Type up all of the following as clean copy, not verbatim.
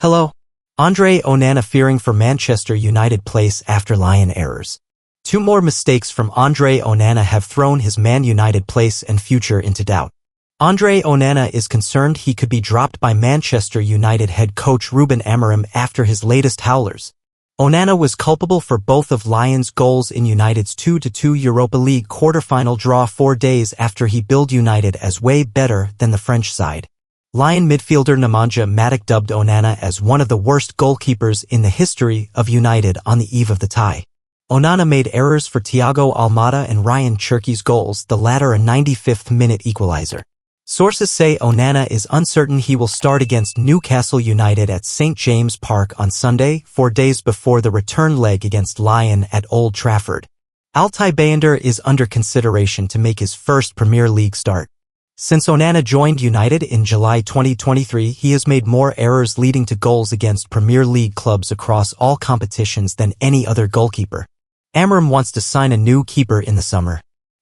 Hello. Andre Onana fearing for Manchester United place after Lyon errors. Two more mistakes from Andre Onana have thrown his Man United place and future into doubt. Andre Onana is concerned he could be dropped by Manchester United head coach Ruben Amorim after his latest howlers. Onana was culpable for both of Lyon's goals in United's 2-2 Europa League quarter-final draw 4 days after he billed United as way better than the French side. Lyon midfielder Nemanja Matic dubbed Onana as one of the worst goalkeepers in the history of United on the eve of the tie. Onana made errors for Thiago Almada and Ryan Cherki's goals, the latter a 95th-minute equalizer. Sources say Onana is uncertain he will start against Newcastle United at St James Park on Sunday, 4 days before the return leg against Lyon at Old Trafford. Altay Bayındır is under consideration to make his first Premier League start. Since Onana joined United in July 2023, he has made more errors leading to goals against Premier League clubs across all competitions than any other goalkeeper. Amorim wants to sign a new keeper in the summer.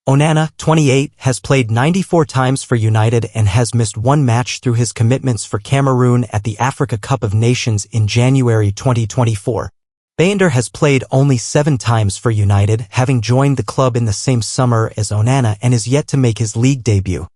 Onana, 28, has played 94 times for United and has missed one match through his commitments for Cameroon at the Africa Cup of Nations in January 2024. Bayındır has played only 7 times for United, having joined the club in the same summer as Onana and is yet to make his league debut.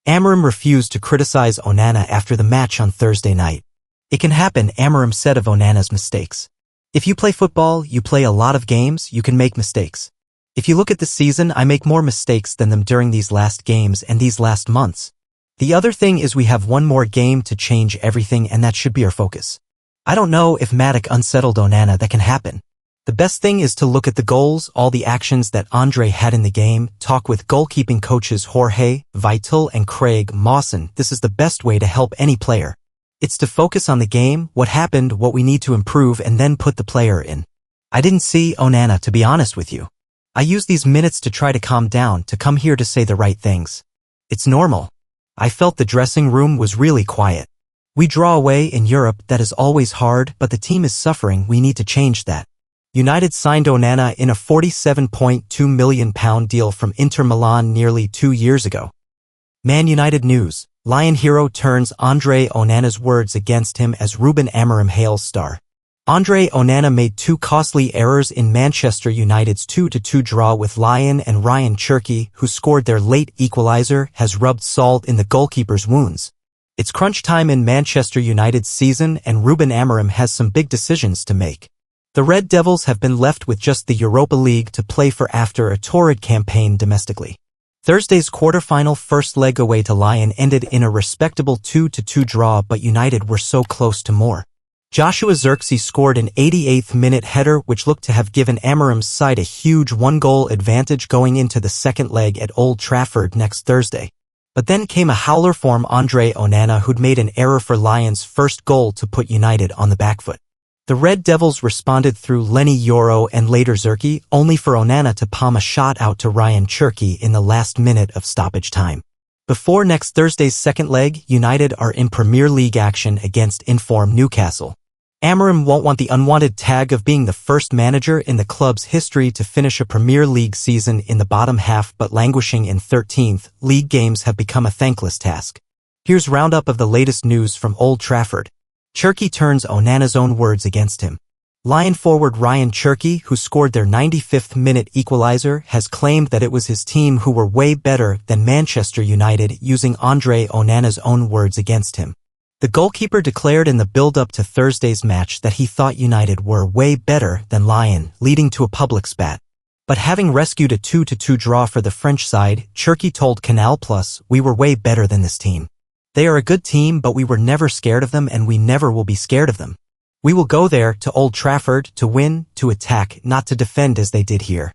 Amorim refused to criticize Onana after the match on Thursday night. It can happen, Amorim said of Onana's mistakes. If you play football, you play a lot of games, you can make mistakes. If you look at the season, I make more mistakes than them during these last games and these last months. The other thing is we have one more game to change everything and that should be our focus. I don't know if Matic unsettled Onana, that can happen. The best thing is to look at the goals, all the actions that Andre had in the game, talk with goalkeeping coaches Jorge, Vital and Craig Mawson. This is the best way to help any player. It's to focus on the game, what happened, what we need to improve and then put the player in. I didn't see Onana, to be honest with you. I use these minutes to try to calm down, to come here to say the right things. It's normal. I felt the dressing room was really quiet. We draw away in Europe, that is always hard, but the team is suffering, we need to change that. United signed Onana in a £47.2 million deal from Inter Milan nearly 2 years ago. Man United news. Lyon hero turns Andre Onana's words against him as Ruben Amorim hails star. Andre Onana made 2 costly errors in Manchester United's 2-2 draw with Lyon, and Ryan Cherki, who scored their late equalizer, has rubbed salt in the goalkeeper's wounds. It's crunch time in Manchester United's season and Ruben Amorim has some big decisions to make. The Red Devils have been left with just the Europa League to play for after a torrid campaign domestically. Thursday's quarter-final first leg away to Lyon ended in a respectable 2-2 draw, but United were so close to more. Joshua Zirkzee scored an 88th-minute header which looked to have given Amorim's side a huge 1-goal advantage going into the second leg at Old Trafford next Thursday. But then came a howler from Andre Onana, who'd made an error for Lyon's first goal to put United on the back foot. The Red Devils responded through Lenny Yoro and later Zirkzee, only for Onana to palm a shot out to Ryan Cherki in the last minute of stoppage time. Before next Thursday's second leg, United are in Premier League action against in-form Newcastle. Amorim won't want the unwanted tag of being the first manager in the club's history to finish a Premier League season in the bottom half, but languishing in 13th, league games have become a thankless task. Here's roundup of the latest news from Old Trafford. Cherki turns Onana's own words against him. Lyon forward Ryan Cherki, who scored their 95th-minute equalizer, has claimed that it was his team who were way better than Manchester United, using Andre Onana's own words against him. The goalkeeper declared in the build-up to Thursday's match that he thought United were way better than Lyon, leading to a public spat. But having rescued a 2-2 draw for the French side, Cherki told Canal+, "We were way better than this team. They are a good team, but we were never scared of them and we never will be scared of them. We will go there, to Old Trafford, to win, to attack, not to defend as they did here."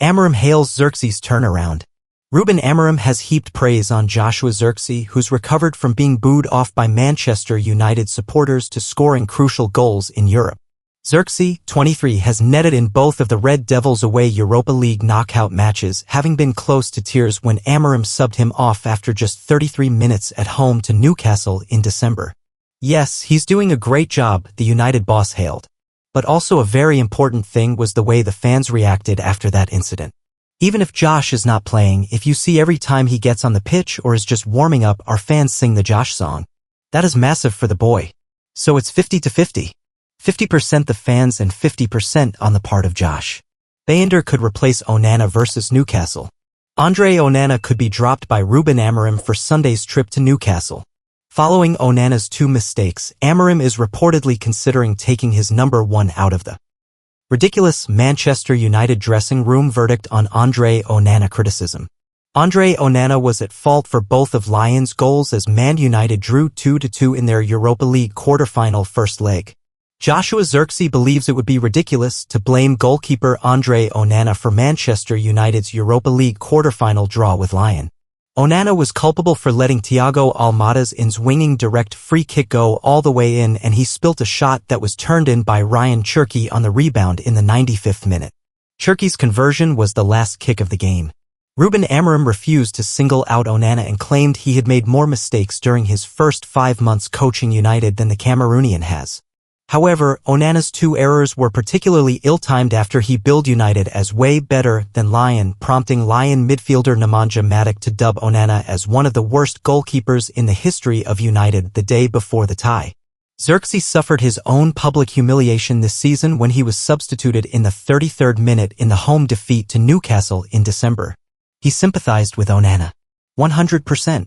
Amorim hails Zirkzee's turnaround. Ruben Amorim has heaped praise on Joshua Zirkzee, who's recovered from being booed off by Manchester United supporters to scoring crucial goals in Europe. Zirkzee, 23, has netted in both of the Red Devils' away Europa League knockout matches, having been close to tears when Amorim subbed him off after just 33 minutes at home to Newcastle in December. Yes, he's doing a great job, the United boss hailed. But also a very important thing was the way the fans reacted after that incident. Even if Josh is not playing, if you see every time he gets on the pitch or is just warming up, our fans sing the Josh song. That is massive for the boy. So it's 50 to 50. 50% the fans and 50% on the part of Josh. Bayender could replace Onana versus Newcastle. Andre Onana could be dropped by Ruben Amorim for Sunday's trip to Newcastle. Following Onana's 2 mistakes, Amorim is reportedly considering taking his number 1 out of the ridiculous Manchester United dressing room verdict on Andre Onana criticism. Andre Onana was at fault for both of Lyon's goals as Man United drew 2-2 in their Europa League quarter-final first leg. Joshua Zirkzee believes it would be ridiculous to blame goalkeeper Andre Onana for Manchester United's Europa League quarter-final draw with Lyon. Onana was culpable for letting Thiago Almada's in-swinging direct free kick go all the way in, and he spilt a shot that was turned in by Ryan Cherki on the rebound in the 95th minute. Cherki's conversion was the last kick of the game. Ruben Amorim refused to single out Onana and claimed he had made more mistakes during his first 5 months coaching United than the Cameroonian has. However, Onana's 2 errors were particularly ill-timed after he billed United as way better than Lyon, prompting Lyon midfielder Nemanja Matic to dub Onana as one of the worst goalkeepers in the history of United the day before the tie. Zirkzee suffered his own public humiliation this season when he was substituted in the 33rd minute in the home defeat to Newcastle in December. He sympathized with Onana. 100%.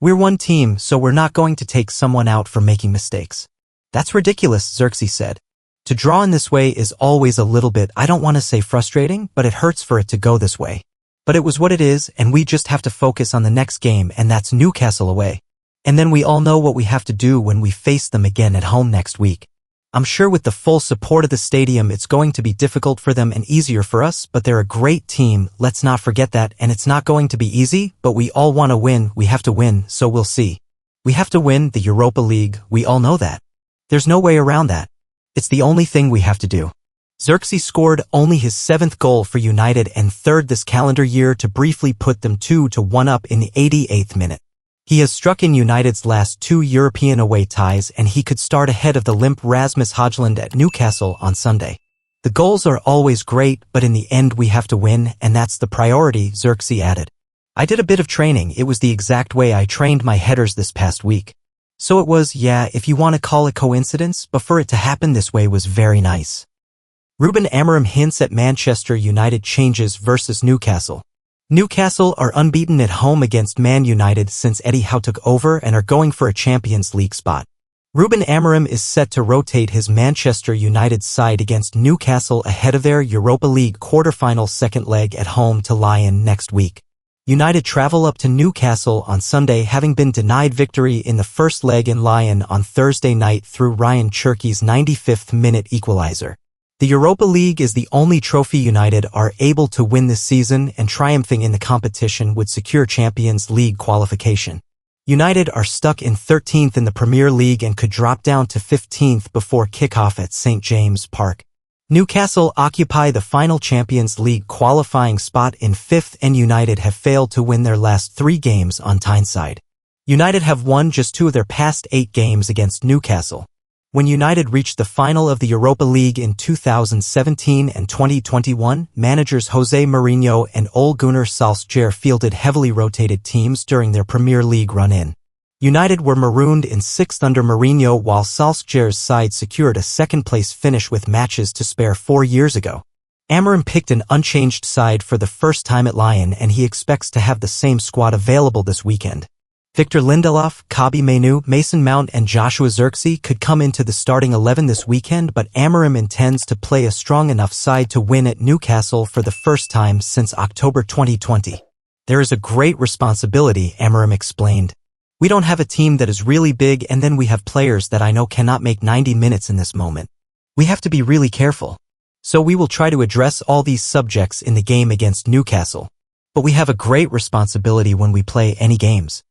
We're one team, so we're not going to take someone out for making mistakes. That's ridiculous, Zirkzee said. To draw in this way is always a little bit, I don't want to say frustrating, but it hurts for it to go this way. But it was what it is, and we just have to focus on the next game, and that's Newcastle away. And then we all know what we have to do when we face them again at home next week. I'm sure with the full support of the stadium it's going to be difficult for them and easier for us, but they're a great team, let's not forget that, and it's not going to be easy, but we all want to win, we have to win, so we'll see. We have to win the Europa League, we all know that. There's no way around that. It's the only thing we have to do. Zirkzee scored only his 7th goal for United and 3rd this calendar year to briefly put them 2-1 up in the 88th minute. He has struck in United's last 2 European away ties, and he could start ahead of the limp Rasmus Højlund at Newcastle on Sunday. The goals are always great, but in the end we have to win, and that's the priority, Zirkzee added. I did a bit of training, it was the exact way I trained my headers this past week. So it was, yeah, if you want to call it coincidence, but for it to happen this way was very nice. Ruben Amorim hints at Manchester United changes versus Newcastle. Newcastle are unbeaten at home against Man United since Eddie Howe took over and are going for a Champions League spot. Ruben Amorim is set to rotate his Manchester United side against Newcastle ahead of their Europa League quarter-final second leg at home to Lyon next week. United travel up to Newcastle on Sunday, having been denied victory in the first leg in Lyon on Thursday night through Ryan Cherki's 95th minute equalizer. The Europa League is the only trophy United are able to win this season, and triumphing in the competition would secure Champions League qualification. United are stuck in 13th in the Premier League and could drop down to 15th before kickoff at St James Park. Newcastle occupy the final Champions League qualifying spot in 5th, and United have failed to win their last 3 games on Tyneside. United have won just 2 of their past 8 games against Newcastle. When United reached the final of the Europa League in 2017 and 2021, managers Jose Mourinho and Ole Gunnar Solskjaer fielded heavily rotated teams during their Premier League run-in. United were marooned in 6th under Mourinho, while Solskjaer's side secured a second-place finish with matches to spare 4 years ago. Amorim picked an unchanged side for the first time at Lyon, and he expects to have the same squad available this weekend. Victor Lindelof, Kobbie Mainoo, Mason Mount and Joshua Zirkzee could come into the starting 11 this weekend, but Amorim intends to play a strong enough side to win at Newcastle for the first time since October 2020. There is a great responsibility, Amorim explained. We don't have a team that is really big, and then we have players that I know cannot make 90 minutes in this moment. We have to be really careful. So we will try to address all these subjects in the game against Newcastle. But we have a great responsibility when we play any games.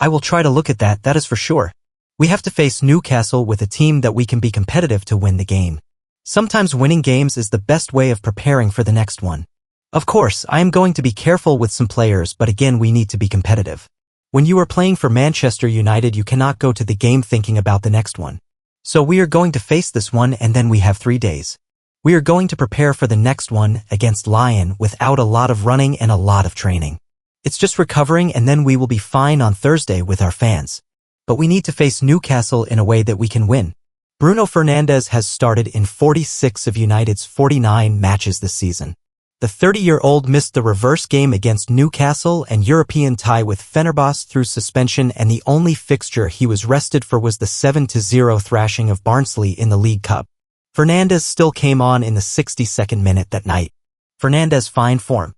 I will try to look at that is for sure. We have to face Newcastle with a team that we can be competitive to win the game. Sometimes winning games is the best way of preparing for the next one. Of course, I am going to be careful with some players, but again we need to be competitive. When you are playing for Manchester United, you cannot go to the game thinking about the next one. So we are going to face this one, and then we have 3 days. We are going to prepare for the next one against Lyon without a lot of running and a lot of training. It's just recovering, and then we will be fine on Thursday with our fans. But we need to face Newcastle in a way that we can win. Bruno Fernandes has started in 46 of United's 49 matches this season. The 30-year-old missed the reverse game against Newcastle and European tie with Fenerbahce through suspension, and the only fixture he was rested for was the 7-0 thrashing of Barnsley in the League Cup. Fernandes still came on in the 62nd minute that night. Fernandes' fine form.